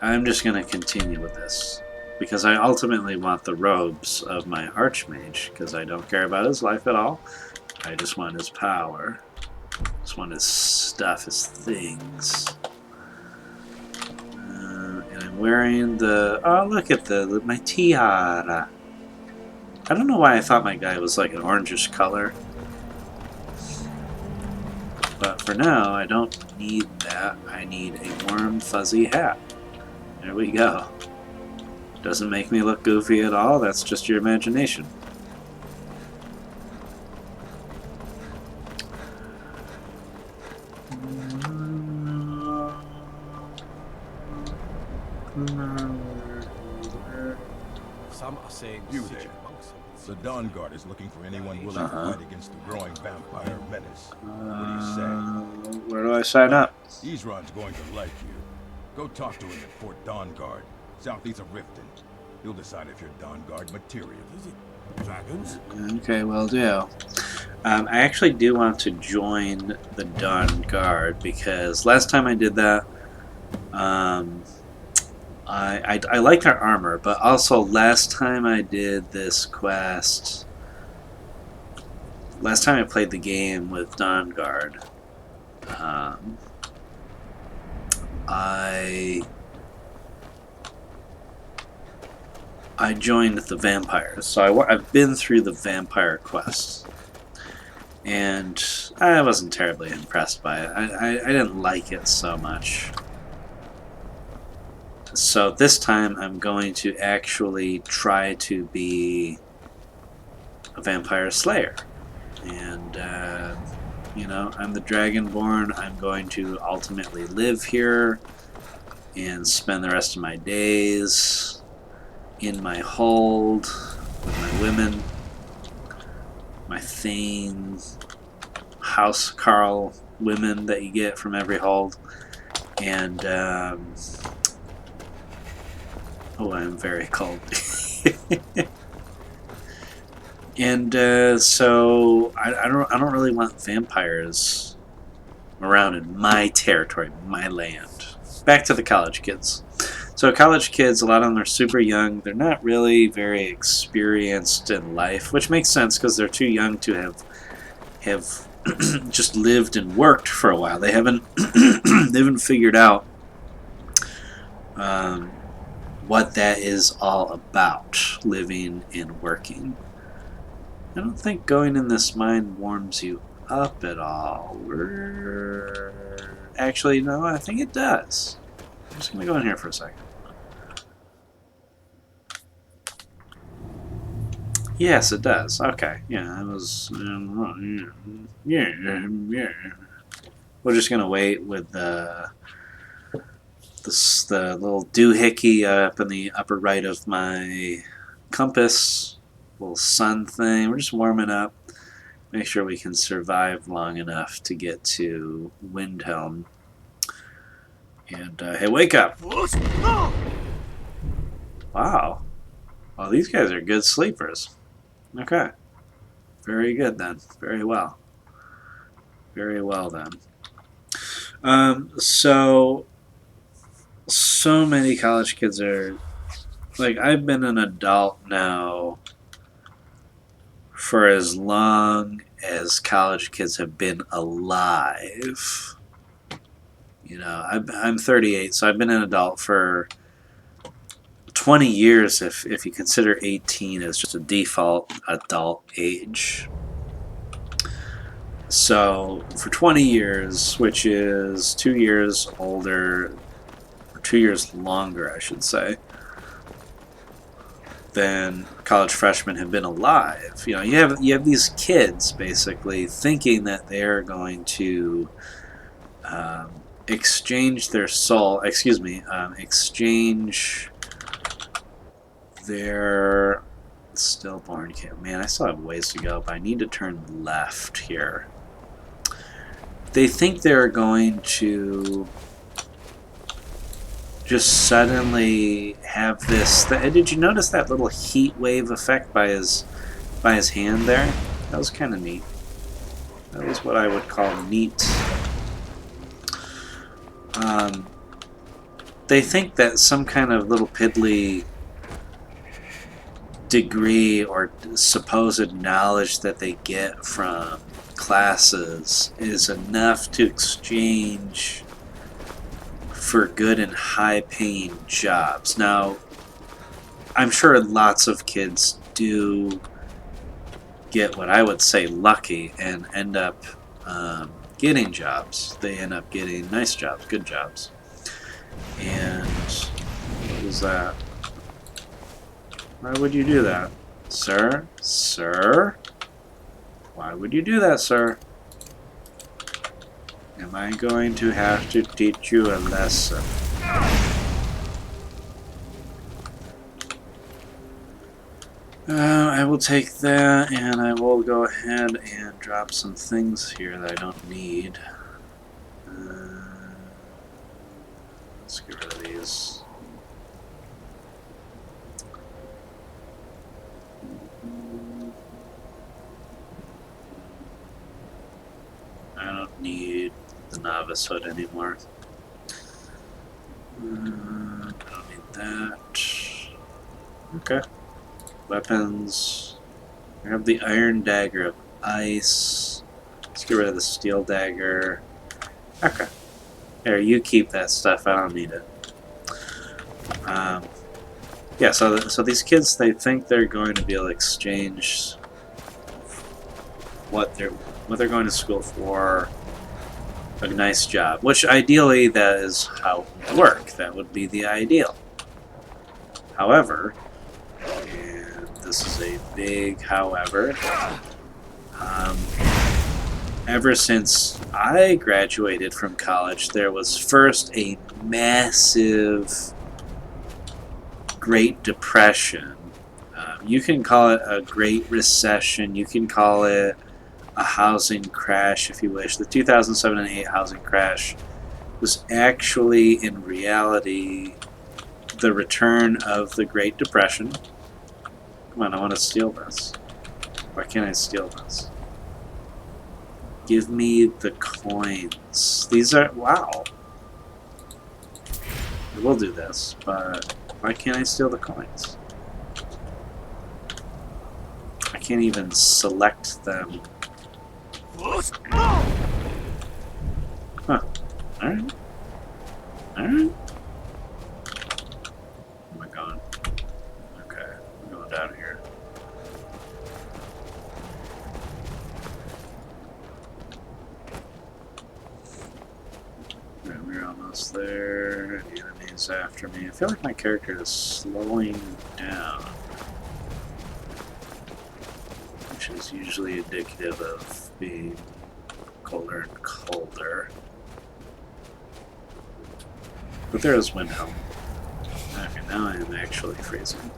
S1: I'm just going to continue with this. because I ultimately want the robes of my Archmage, because I don't care about his life at all. I just want his power. Just want his stuff, his things. And I'm wearing the... Oh, look at my tiara. I don't know why I thought my guy was like an orangish color. But for now, I don't need that. I need a warm, fuzzy hat. There we go. Doesn't make me look goofy at all. That's just your imagination.
S13: Some are saying
S10: You there. The Dawn Guard is looking for anyone willing to fight against the growing vampire menace. What do you say?
S1: Where do I sign up?
S10: Ezron's going to like you. Go talk to him at Fort Dawn Guard, southeast of Riften. He'll decide if you're Dawn Guard material. Is it dragons?
S1: Okay, will do. I actually do want to join the Dawn Guard because last time I did that, I liked our armor, but also last time I did this quest, last time I played the game with Dawn Guard, I joined the vampires, so I've been through the vampire quests, and I wasn't terribly impressed by it. I didn't like it so much. So this time I'm going to actually try to be a vampire slayer. And, you know, I'm the Dragonborn. I'm going to ultimately live here and spend the rest of my days in my hold with my women, my Thane, House Carl women that you get from every hold. And, oh, I'm very cold. And so I don't really want vampires around in my territory, my land. Back to the college kids. So college kids, a lot of them are super young. They're not really very experienced in life, which makes sense because they're too young to have just lived and worked for a while. They haven't figured out what that is all about, living and working. I don't think going in this mine warms you up at all. Actually, no, I think it does. I'm just going to go in here for a second. Yes, it does. Okay, yeah, I was... yeah. We're just going to wait with the little doohickey up in the upper right of my compass, little sun thing. We're just warming up, make sure we can survive long enough to get to Windhelm. And hey, wake up! Wow. Oh, these guys are good sleepers. Okay. Very good then. Very well. Very well then. So many college kids are, like, I've been an adult now for as long as college kids have been alive. You know, I'm 38, so I've been an adult for 20 years if you consider 18 as just a default adult age. So for 20 years, which is 2 years older, 2 years longer, I should say, than college freshmen have been alive. You know, you have these kids basically thinking that they're going to exchange their soul. Exchange their stillborn kid. Man, I still have ways to go, but I need to turn left here. They think they're going to just suddenly have this... Did you notice that little heat wave effect by his hand there? That was kind of neat. That was what I would call neat. They think that some kind of little piddly degree or supposed knowledge that they get from classes is enough to exchange for good and high-paying jobs. Now, I'm sure lots of kids do get what I would say lucky and end up getting jobs. They end up getting nice jobs, good jobs. And what was that? Why would you do that? Sir? Sir? Why would you do that, sir? Am I going to have to teach you a lesson? I will take that, and I will go ahead and drop some things here that I don't need. Let's get rid of these. I don't need the novice hood anymore. I don't need that. Okay. Weapons. I have the iron dagger of ice. Let's get rid of the steel dagger. Okay. There, you keep that stuff. I don't need it. Yeah, so these kids, they think they're going to be able to exchange what they're going to school for a nice job, which ideally that is how it would work. That would be the ideal. However, and this is a big however, ever since I graduated from college, there was first a massive Great Depression. You can call it a Great Recession, you can call it a housing crash if you wish. The 2007 and 8 housing crash was actually, in reality, the return of the Great Depression. Come on, I want to steal this. Why can't I steal this? Give me the coins. These are... wow. I will do this, but why can't I steal the coins? I can't even select them. Huh. Alright. Alright. Oh my god. Okay. I'm going down here. Alright, we're almost there. The enemy's after me. I feel like my character is slowing down, which is usually indicative of being colder and colder. But there is Windhelm. Okay, now I am actually freezing.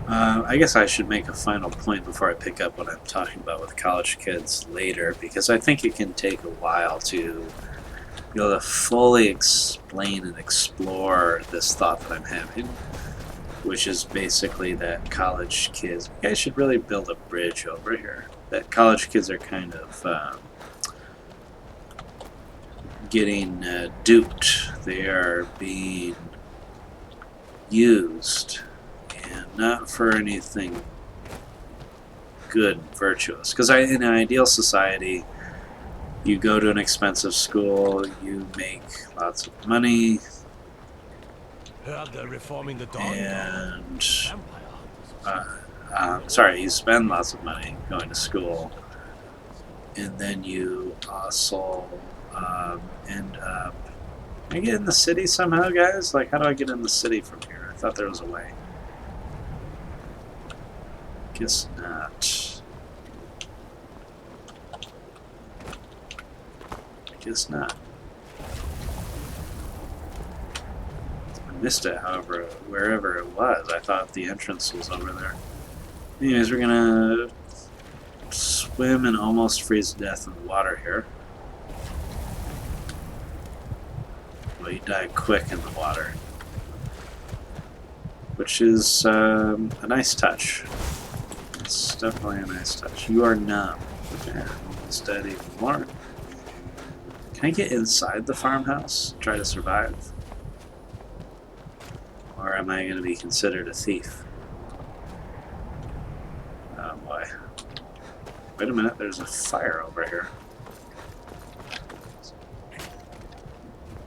S1: I guess I should make a final point before I pick up what I'm talking about with college kids later, because I think it can take a while to be able to fully explain and explore this thought that I'm having, which is basically that college kids, you guys should really build a bridge over here. That college kids are kind of getting duped. They are being used, and not for anything good and virtuous. Because in an ideal society, you go to an expensive school, you make lots of money,
S8: They're reforming the dawn.
S1: and sorry, you spend lots of money going to school, and then you also end up... Can I get in the city somehow, guys? Like, how do I get in the city from here? I thought there was a way. Guess not. Guess not. I missed it, however, wherever it was. I thought the entrance was over there. Anyways, we're gonna swim and almost freeze to death in the water here. Well, you die quick in the water, which is a nice touch. It's definitely a nice touch. You are numb. Okay, almost dead even more. Can I get inside the farmhouse? Try to survive? Or am I going to be considered a thief? Oh boy. Wait a minute, there's a fire over here.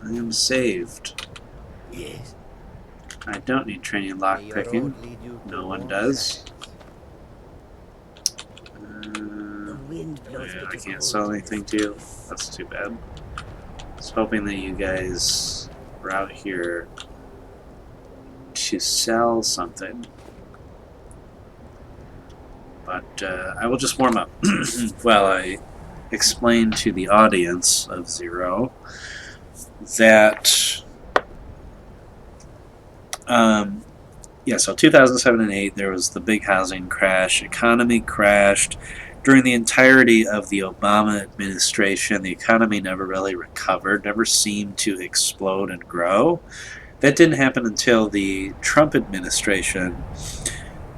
S1: I am saved.
S4: Yes.
S1: I don't need training lockpicking. No one does. Yeah, I can't sell anything to you. That's too bad. I was hoping that you guys were out here to sell something. But I will just warm up while I explain to the audience of Zero that yeah, so 2007 and 8 there was the big housing crash. Economy crashed. During the entirety of the Obama administration, the economy never really recovered, never seemed to explode and grow. That didn't happen until the Trump administration.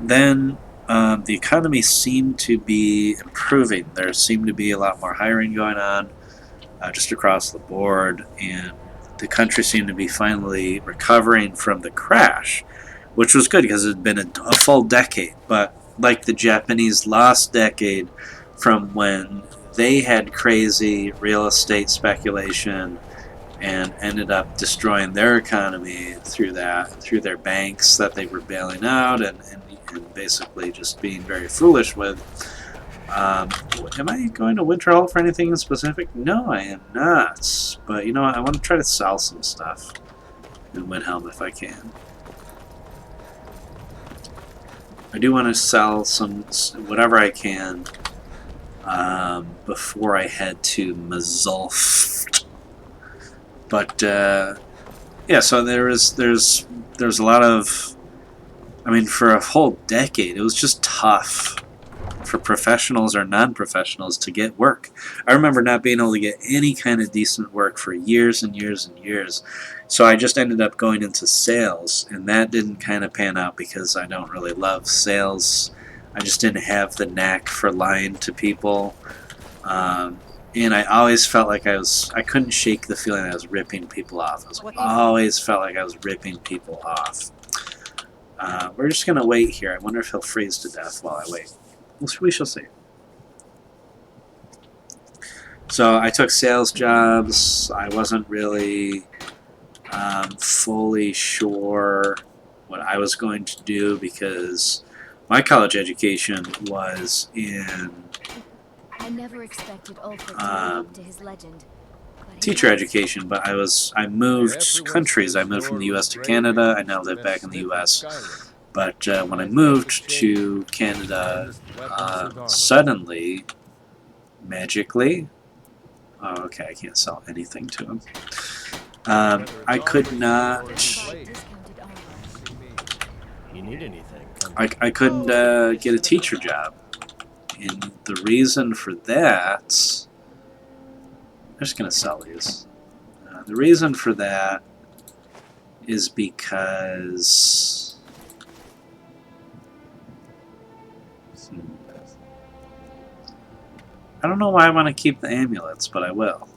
S1: Then the economy seemed to be improving. There seemed to be a lot more hiring going on just across the board, and the country seemed to be finally recovering from the crash, which was good because it had been a full decade. But like the Japanese lost decade from when they had crazy real estate speculation and ended up destroying their economy through that, through their banks that they were bailing out and basically just being very foolish with. Am I going to Winterhold for anything in specific? No, I am not. But you know what? I want to try to sell some stuff in Windhelm if I can. I do want to sell some whatever I can before I head to Mazulf. But yeah, so there's a lot of, I mean, for a whole decade, it was just tough for professionals or non-professionals to get work. I remember not being able to get any kind of decent work for years and years and years. So I just ended up going into sales, and that didn't kind of pan out because I don't really love sales. I just didn't have the knack for lying to people. And I always felt like I couldn't shake the feeling I was ripping people off. I always felt like I was ripping people off. We're just going to wait here. I wonder if he'll freeze to death while I wait. We shall see. So I took sales jobs. I wasn't really fully sure what I was going to do because my college education was in
S6: I never expected Ulfric to live up to his legend.
S1: teacher education, but I moved countries. I moved from the U.S. to Canada. I now live back in the U.S. But when I moved to Canada, suddenly, magically, oh, okay, I can't sell anything to him. I could not.
S13: You need anything?
S1: I couldn't get a teacher job, and the reason for that. I'm just gonna sell these. The reason for that is because. I don't know why I want to keep the amulets, but I will.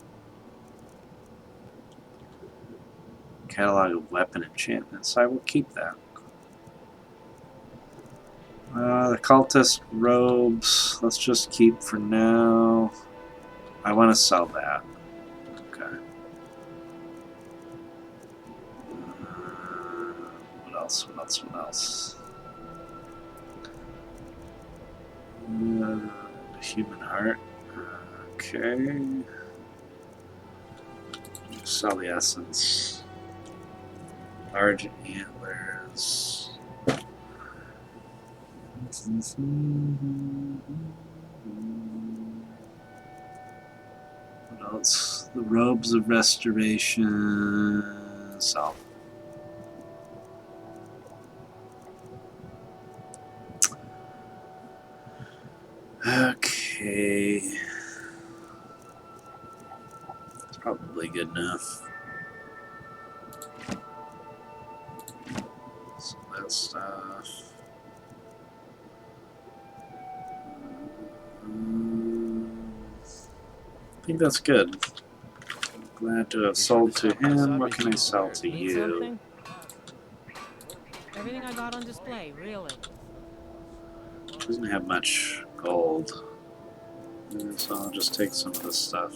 S1: Catalog of weapon enchantments. I will keep that. The cultist robes. Let's just keep for now. I want to sell that. Okay. What else? What else? What else? Human heart. Okay. Sell the essence. Large antlers. What else? The robes of restoration. Sell. Okay. It's probably good enough. So that stuff. I think that's good. Glad to have sold to him. What can I sell to
S18: Need
S1: you?
S18: something? Everything I got on display, really.
S1: Doesn't have much gold. So I'll just take some of this stuff.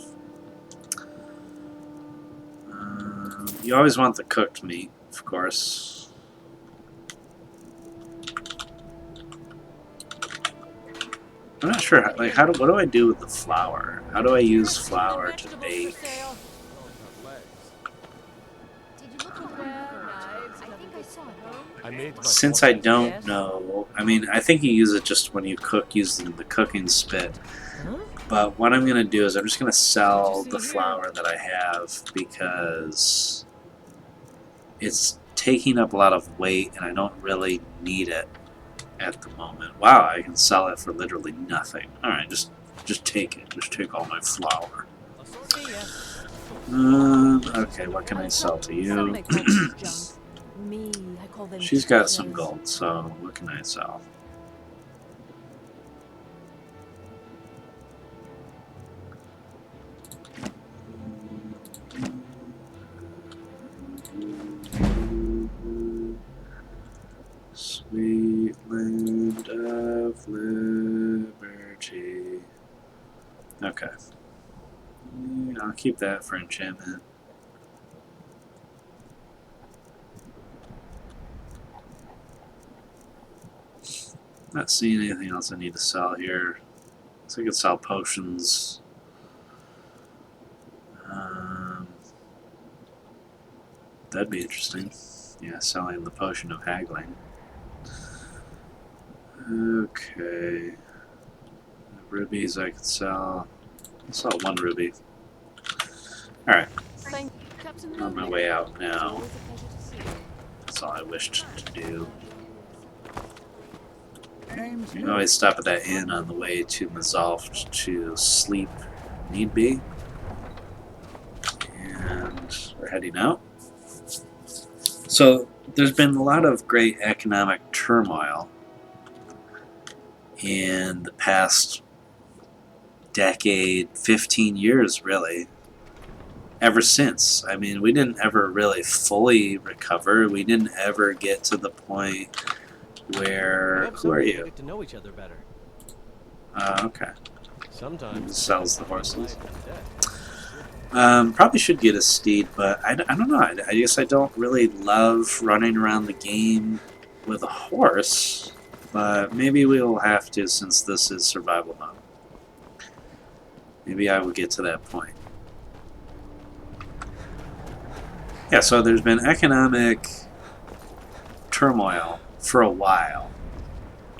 S1: You always want the cooked meat, of course. I'm not sure. Like, what do I do with the flour? How do I use flour to bake? Since I don't know, I mean, I think you use it just when you cook using the cooking spit. But what I'm going to do is I'm just going to sell the flour that I have because it's taking up a lot of weight and I don't really need it at the moment. Wow, I can sell it for literally nothing. Alright, just take it. Just take all my flour. Okay, what can I sell to you? She's got some gold, so what can I sell? Sweet land of liberty. Okay. Yeah, I'll keep that for enchantment. Not seeing anything else I need to sell here. So I could sell potions. That'd be interesting. Yeah, selling the potion of haggling. Okay. Rubies I could sell. I'll sell 1 ruby. Alright. On my way out now. That's all I wished to do. You can always stop at that inn on the way to Mazalft to sleep, need be. And we're heading out. So there's been a lot of great economic turmoil in the past decade, 15 years really, ever since. I mean, we didn't ever really fully recover. We didn't ever get to the point where... Who are you?
S13: Get to know each other better.
S1: Okay.
S13: Sometimes
S1: he sells the horses. Probably should get a steed, but I don't know. I guess I don't really love running around the game with a horse, but maybe we'll have to since this is survival mode. Maybe I will get to that point. Yeah, so there's been economic turmoil for a while,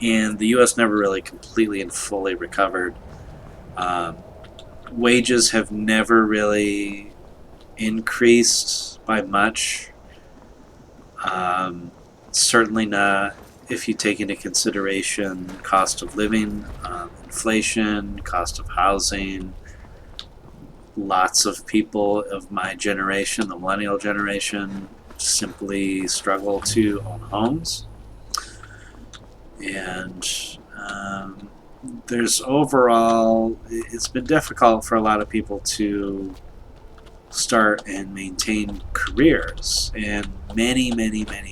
S1: and the U.S. never really completely and fully recovered. Wages have never really increased by much. Certainly not if you take into consideration cost of living, inflation, cost of housing. Lots of people of my generation, the millennial generation, simply struggle to own homes. And there's overall, it's been difficult for a lot of people to start and maintain careers. And many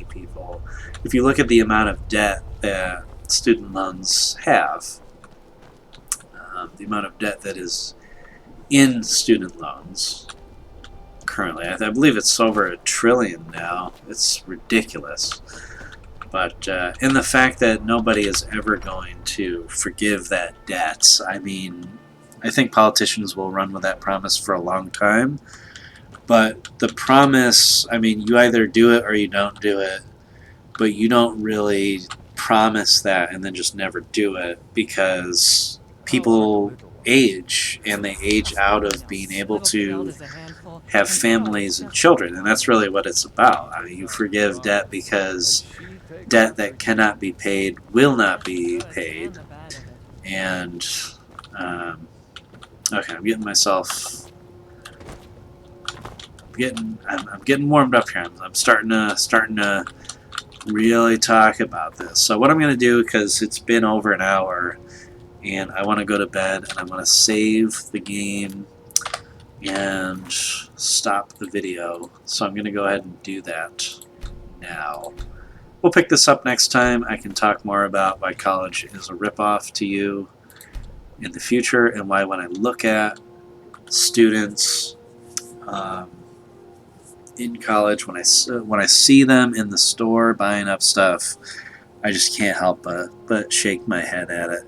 S1: people, if you look at the amount of debt that student loans have, the amount of debt that is in student loans currently, I believe it's over $1 trillion now. It's ridiculous. But in the fact that nobody is ever going to forgive that debt, I mean, I think politicians will run with that promise for a long time. But the promise, I mean, you either do it or you don't do it, but you don't really promise that and then just never do it because people age and they age out of being able to have families and children, and that's really what it's about. I mean, you forgive debt because debt that cannot be paid will not be paid. And okay, I'm getting myself I'm getting warmed up here. I'm starting to really talk about this. So what I'm going to do, because it's been over an hour and I want to go to bed and I want to save the game and stop the video. So I'm going to go ahead and do that now. We'll pick this up next time. I can talk more about why college is a ripoff to you in the future, and why when I look at students in college, when I see them in the store buying up stuff, I just can't help but shake my head at it,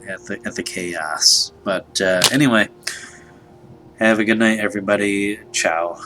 S1: at the chaos. But anyway, have a good night, everybody. Ciao.